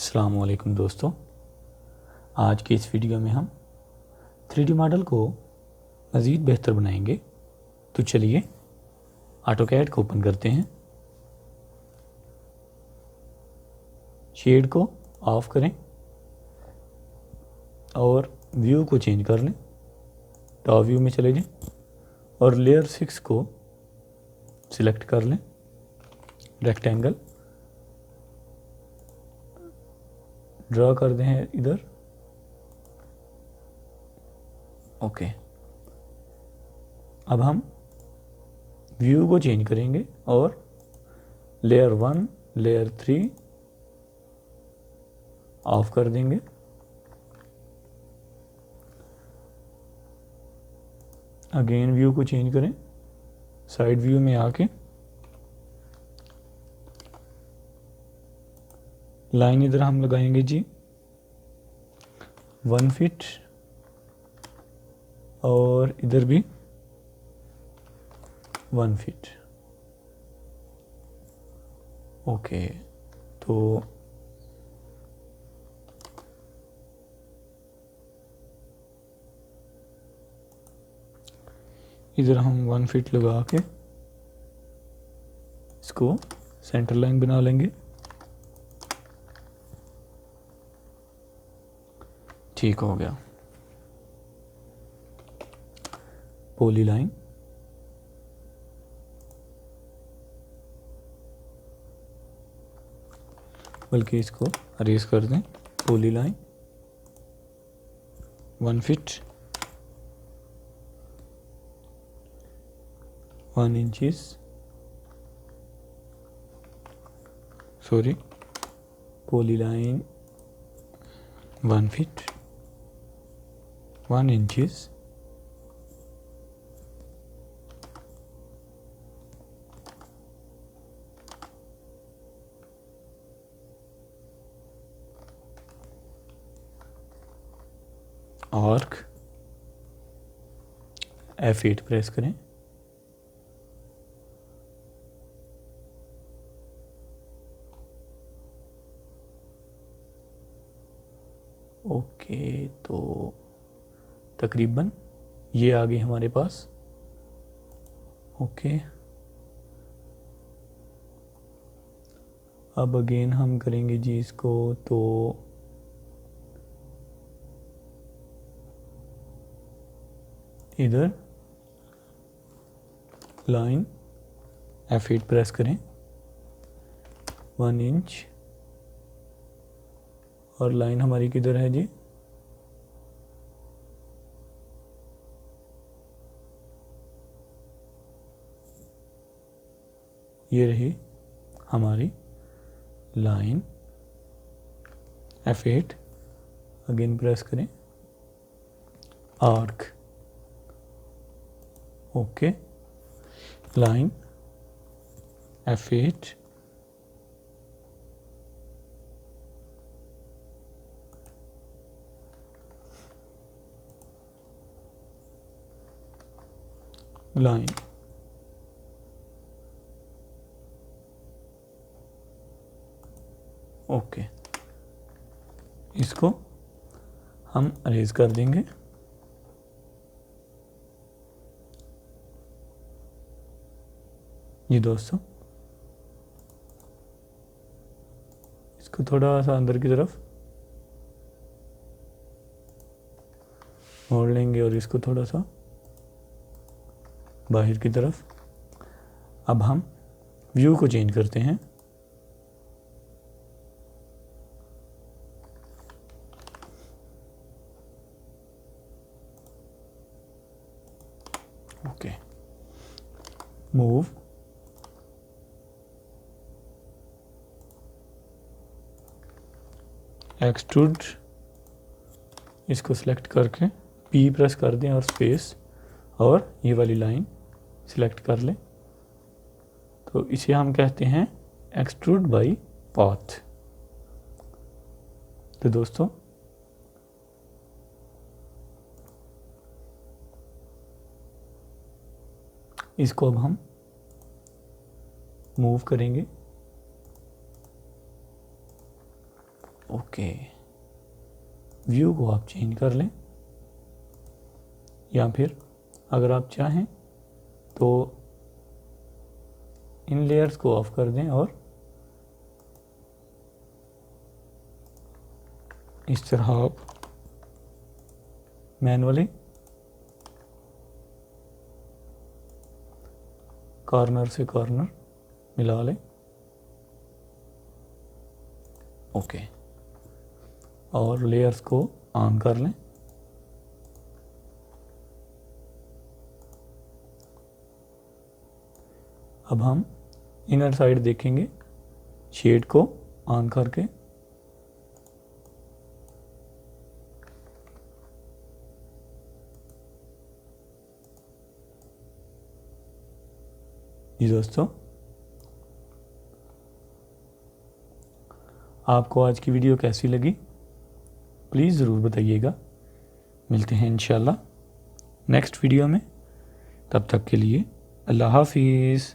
अस्सलाम वालेकुम दोस्तों, आज की इस वीडियो में हम 3D मॉडल को मज़ीद बेहतर बनाएंगे। तो चलिए ऑटोकैड को ओपन करते हैं, शेड को ऑफ करें और व्यू को चेंज कर लें। टॉप व्यू में चले जाएं और लेयर 6 को सिलेक्ट कर लें, रेक्टेंगल ड्रा कर दें इधर। ओके, अब हम व्यू को चेंज करेंगे और लेयर 1 लेयर 3 ऑफ कर देंगे। अगेन व्यू को चेंज करें, साइड व्यू में आके लाइन इधर हम लगाएंगे जी 1 फीट और इधर भी 1 फीट। ओके, तो इधर हम 1 फीट लगा के इसको सेंटर लाइन बना लेंगे। ठीक हो गया। पॉली लाइन बल्कि इसको अरेज कर दें। Poly line 1 feet 1 inches, sorry, poly line 1 feet 1 inches arc F8 press करें। ओके, तो तकरीबन ये आ गई हमारे पास। ओके, अब अगेन हम करेंगे जी इसको, तो इधर लाइन F8 प्रेस करें 1 इंच और लाइन हमारी किधर है जी? ये रही हमारी लाइन F8। अगेन प्रेस करें, arc, okay, line F8 line okay, इसको हम अरेज कर देंगे। जी दोस्तों, इसको थोड़ा सा अंदर की तरफ मोड़ लेंगे और इसको थोड़ा सा बाहर की तरफ। अब हम व्यू को चेंज करते हैं। ओके, मूव, एक्सट्रूड, इसको सिलेक्ट करके पी प्रेस कर दें और स्पेस और ये वाली लाइन सिलेक्ट कर लें। तो इसे हम कहते हैं एक्सट्रूड बाय पाथ। तो दोस्तों, इसको अब हम मूव करेंगे ओके, व्यू को आप चेंज कर लें, या फिर अगर आप चाहें तो इन लेयर्स को ऑफ कर दें और इस तरह आप मैनुअली कॉर्नर से कॉर्नर मिला लें। ओके, और लेयर्स को ऑन कर लें। अब हम इनर साइड देखेंगे शेड को ऑन करके। जी दोस्तों, आपको आज की वीडियो कैसी लगी प्लीज़ ज़रूर बताइएगा। मिलते हैं इंशाल्लाह नेक्स्ट वीडियो में, तब तक के लिए अल्लाह हाफिज़।